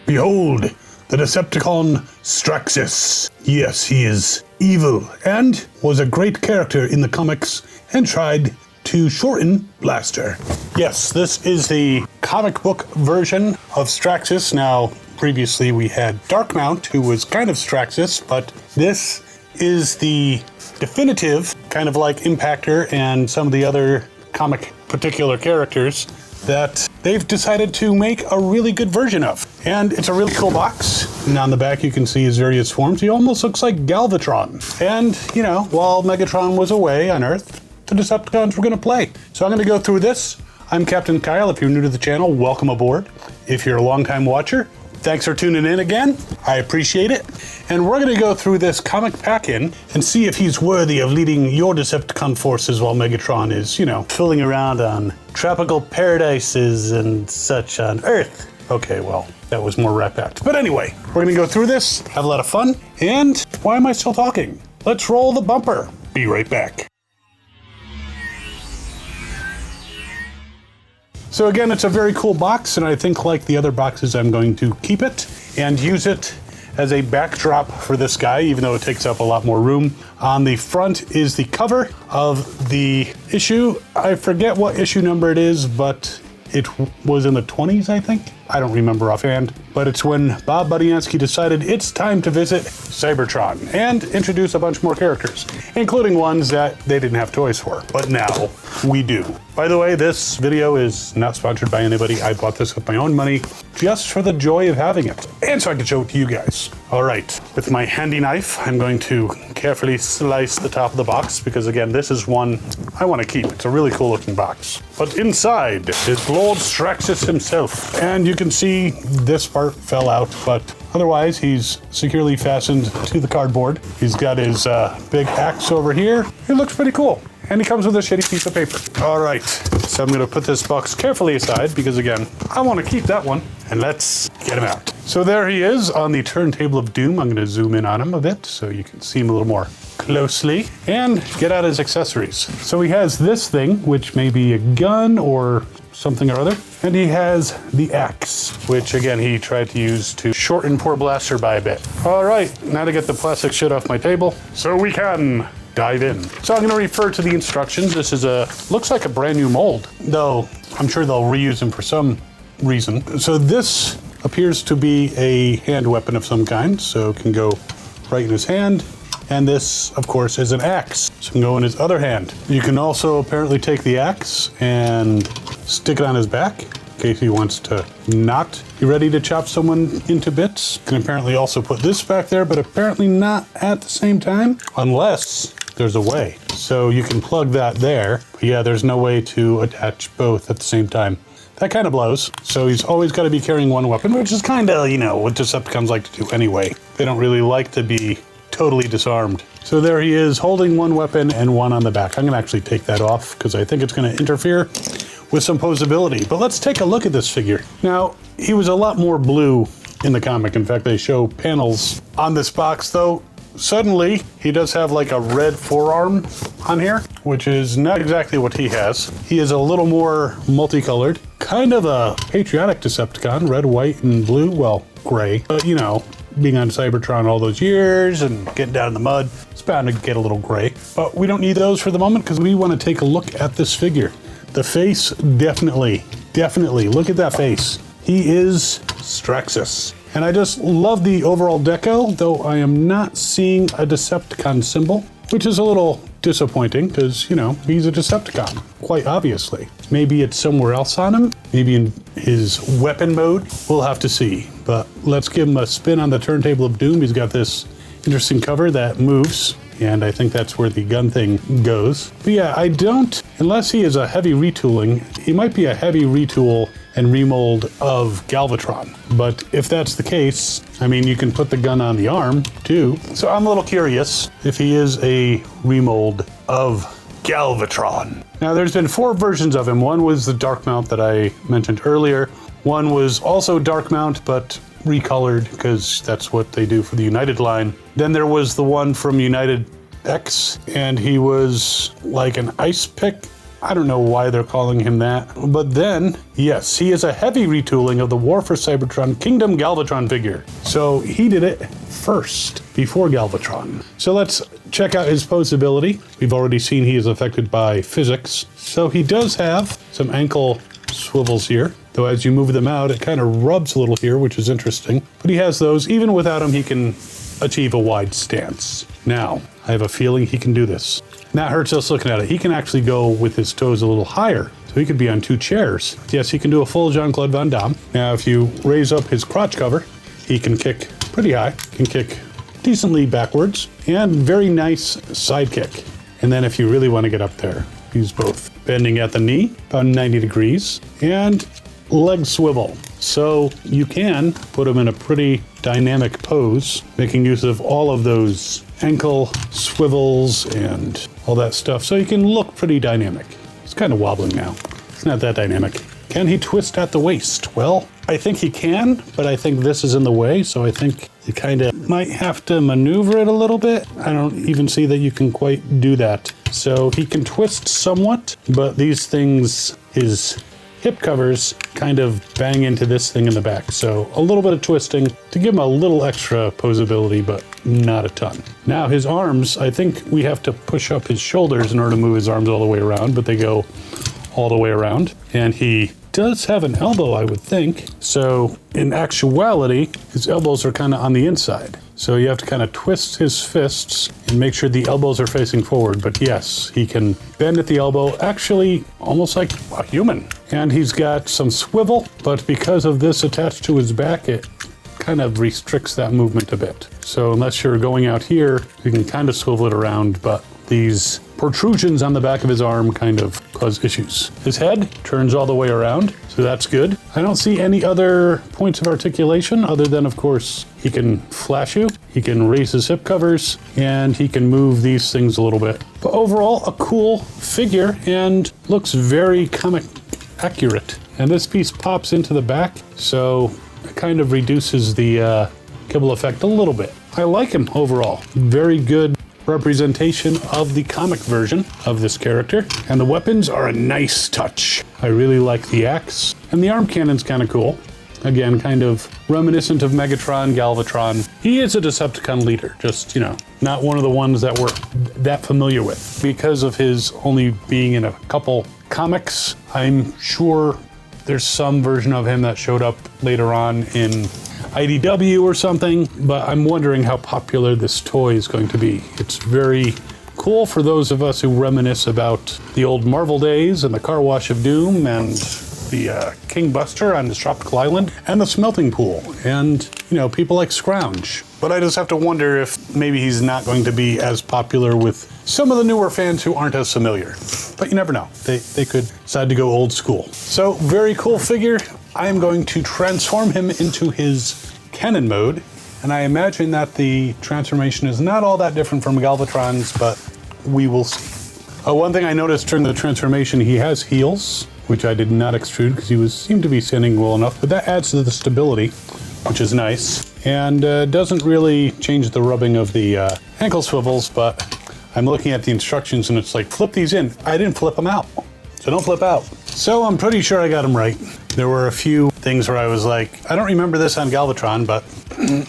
Behold, the Decepticon Straxus. Yes, he is evil and was a great character in the comics and tried to shorten Blaster. Yes, this is the comic book version of Straxus. Now, previously we had Darkmount, who was kind of Straxus, but this is the definitive, kind of like Impactor and some of the other comic particular characters that they've decided to make a really good version of. And it's a really cool box. And on the back you can see his various forms. He almost looks like Galvatron. And, you know, while Megatron was away on Earth, the Decepticons were going to play. So I'm going to go through this. I'm Captain Kyle. If you're new to the channel, welcome aboard. If you're a longtime watcher, thanks for tuning in again. I appreciate it. And we're going to go through this comic pack-in and see if he's worthy of leading your Decepticon forces while Megatron is, you know, fooling around on tropical paradises and such on Earth. Okay, well, that was more rap-packed. But anyway, we're going to go through this, have a lot of fun, and why am I still talking? Let's roll the bumper. Be right back. So again, it's a very cool box, and I think like the other boxes, I'm going to keep it and use it as a backdrop for this guy, even though it takes up a lot more room. On the front is the cover of the issue. I forget what issue number it is, but it was in the 20s, I think. I don't remember offhand, but it's when Bob Budiansky decided it's time to visit Cybertron and introduce a bunch more characters, including ones that they didn't have toys for, but now we do. By the way, this video is not sponsored by anybody. I bought this with my own money just for the joy of having it, and so I can show it to you guys. All right, with my handy knife, I'm going to carefully slice the top of the box because, again, this is one I want to keep. It's a really cool looking box. But inside is Lord Straxus himself, and you can see this part fell out, but otherwise he's securely fastened to the cardboard. He's got his big axe over here. It looks pretty cool. And he comes with a shitty piece of paper. All right, so I'm gonna put this box carefully aside because, again, I want to keep that one, and let's get him out. So there he is on the turntable of doom. I'm gonna zoom in on him a bit so you can see him a little more closely and get out his accessories. So he has this thing, which may be a gun or something or other, and he has the axe, which again he tried to use to shorten poor Blaster by a bit. All right, now to get the plastic shit off my table so we can dive in. So I'm going to refer to the instructions. This is looks like a brand new mold, though I'm sure they'll reuse them for some reason. So this appears to be a hand weapon of some kind, so it can go right in his hand. And this, of course, is an axe, so it can go in his other hand. You can also apparently take the axe and stick it on his back in case he wants to not be ready to chop someone into bits. You can apparently also put this back there, but apparently not at the same time, unless there's a way. So you can plug that there. But yeah, there's no way to attach both at the same time. That kind of blows. So he's always got to be carrying one weapon, which is kind of, you know, what Decepticons like to do anyway. They don't really like to be totally disarmed. So there he is, holding one weapon and one on the back. I'm gonna actually take that off because I think it's gonna interfere with some posability. But let's take a look at this figure. Now, he was a lot more blue in the comic. In fact, they show panels on this box, though. Suddenly, he does have like a red forearm on here, which is not exactly what he has. He is a little more multicolored, kind of a patriotic Decepticon, red, white, and blue, well, gray. But, you know, being on Cybertron all those years and getting down in the mud, it's bound to get a little gray. But we don't need those for the moment because we want to take a look at this figure. The face, definitely, look at that face. He is Straxus. And I just love the overall deco, though I am not seeing a Decepticon symbol, which is a little disappointing because, you know, he's a Decepticon, quite obviously. Maybe it's somewhere else on him, maybe in his weapon mode. We'll have to see. But let's give him a spin on the turntable of doom. He's got this interesting cover that moves, and I think that's where the gun thing goes. But yeah, I don't, unless he is a heavy retooling, he might be a heavy retool and remold of Galvatron. But if that's the case, I mean, you can put the gun on the arm too. So I'm a little curious if he is a remold of Galvatron. Now there's been 4 versions of him. One was the dark mount that I mentioned earlier. One was also dark mount, but recolored because that's what they do for the United line. Then there was the one from United X, and he was like an ice pick I don't know why they're calling him that. But then, yes, he is a heavy retooling of the War for Cybertron Kingdom Galvatron figure. So he did it first, before Galvatron. So let's check out his posability. We've already seen he is affected by physics. So he does have some ankle swivels here, though as you move them out, it kind of rubs a little here, which is interesting. But he has those. Even without them, he can achieve a wide stance. Now, I have a feeling he can do this. That hurts us looking at it. He can actually go with his toes a little higher, so he could be on 2 chairs. Yes, he can do a full Jean-Claude Van Damme. Now, if you raise up his crotch cover, he can kick pretty high, can kick decently backwards, and very nice side kick. And then if you really want to get up there, he's both bending at the knee, about 90 degrees, and leg swivel. So you can put him in a pretty dynamic pose, making use of all of those ankle swivels and all that stuff. So you can look pretty dynamic. It's kind of wobbling now. It's not that dynamic. Can he twist at the waist? Well, I think he can, but I think this is in the way. So I think you kind of might have to maneuver it a little bit. I don't even see that you can quite do that. So he can twist somewhat, but these things, his hip covers kind of bang into this thing in the back. So a little bit of twisting to give him a little extra posability, but not a ton. Now his arms, I think we have to push up his shoulders in order to move his arms all the way around, but they go all the way around. And he does have an elbow, I would think. So in actuality, his elbows are kind of on the inside. So you have to kind of twist his fists and make sure the elbows are facing forward. But yes, he can bend at the elbow, actually almost like a human. And he's got some swivel, but because of this attached to his back, it kind of restricts that movement a bit. So unless you're going out here, you can kind of swivel it around, but these protrusions on the back of his arm kind of cause issues. His head turns all the way around, so that's good. I don't see any other points of articulation other than, of course, he can flash you, he can raise his hip covers, and he can move these things a little bit. But overall, a cool figure and looks very comic accurate. And this piece pops into the back, so it kind of reduces the kibble effect a little bit. I like him overall. Very good representation of the comic version of this character. And the weapons are a nice touch. I really like the axe. And the arm cannon's kind of cool. Again, kind of reminiscent of Megatron, Galvatron. He is a Decepticon leader, just, you know, not one of the ones that we're that familiar with. Because of his only being in a couple comics, I'm sure there's some version of him that showed up later on in IDW or something, but I'm wondering how popular this toy is going to be. It's very cool for those of us who reminisce about the old Marvel days and the Car Wash of Doom and the King Buster on the Tropical Island and the Smelting Pool and, you know, people like Scrounge. But I just have to wonder if maybe he's not going to be as popular with some of the newer fans who aren't as familiar. But you never know. They could decide to go old school. So very cool figure. I am going to transform him into his cannon mode, and I imagine that the transformation is not all that different from Galvatron's, but we will see. One thing I noticed during the transformation, he has heels, which I did not extrude because he seemed to be standing well enough, but that adds to the stability, which is nice, and doesn't really change the rubbing of the ankle swivels, but I'm looking at the instructions and it's like, flip these in. I didn't flip them out, so don't flip out. So I'm pretty sure I got him right. There were a few things where I was like, I don't remember this on Galvatron, but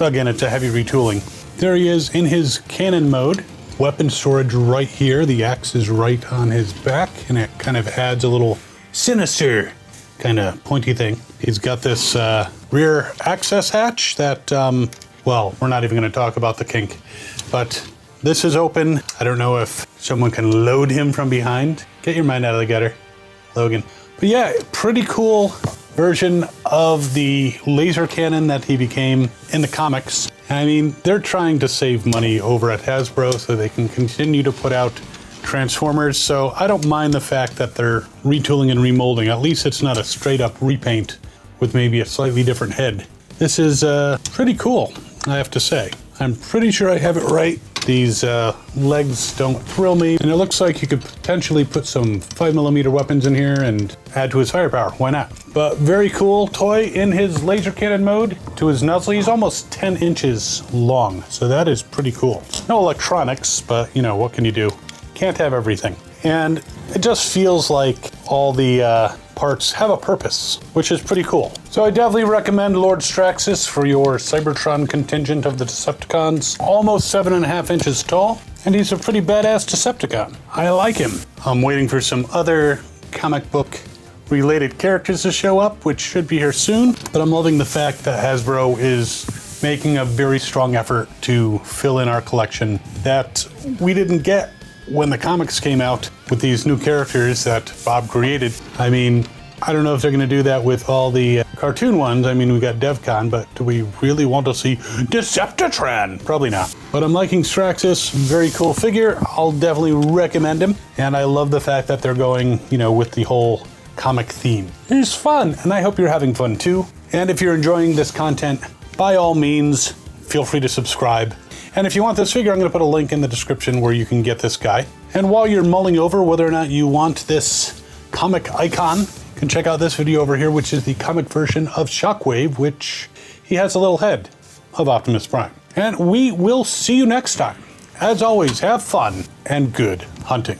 again, it's a heavy retooling. There he is in his cannon mode. Weapon storage right here. The axe is right on his back, and it kind of adds a little sinister kind of pointy thing. He's got this rear access hatch that, well, we're not even going to talk about the kink, but this is open. I don't know if someone can load him from behind. Get your mind out of the gutter, Logan. But yeah, pretty cool version of the laser cannon that he became in the comics. I mean, they're trying to save money over at Hasbro so they can continue to put out Transformers. So I don't mind the fact that they're retooling and remolding. At least it's not a straight up repaint with maybe a slightly different head. This is pretty cool, I have to say. I'm pretty sure I have it right. These legs don't thrill me. And it looks like you could potentially put some 5mm weapons in here and add to his firepower. Why not? But very cool toy in his laser cannon mode. To his nuzzle, he's almost 10 inches long. So that is pretty cool. No electronics, but you know, what can you do? Can't have everything. and it just feels like all the parts have a purpose, which is pretty cool. So I definitely recommend Lord Straxus for your Cybertron contingent of the Decepticons. Almost 7.5 inches tall, and he's a pretty badass Decepticon. I like him. I'm waiting for some other comic book related characters to show up, which should be here soon, but I'm loving the fact that Hasbro is making a very strong effort to fill in our collection that we didn't get when the comics came out with these new characters that Bob created. I mean, I don't know if they're going to do that with all the cartoon ones. I mean, we got DevCon, but do we really want to see Decepticon? Probably not. But I'm liking Straxus, very cool figure. I'll definitely recommend him. And I love the fact that they're going, you know, with the whole comic theme. It's fun, and I hope you're having fun too. And if you're enjoying this content, by all means, feel free to subscribe. And if you want this figure, I'm going to put a link in the description where you can get this guy. And while you're mulling over whether or not you want this comic icon, you can check out this video over here, which is the comic version of Shockwave, which he has a little head of Optimus Prime. And we will see you next time. As always, have fun and good hunting.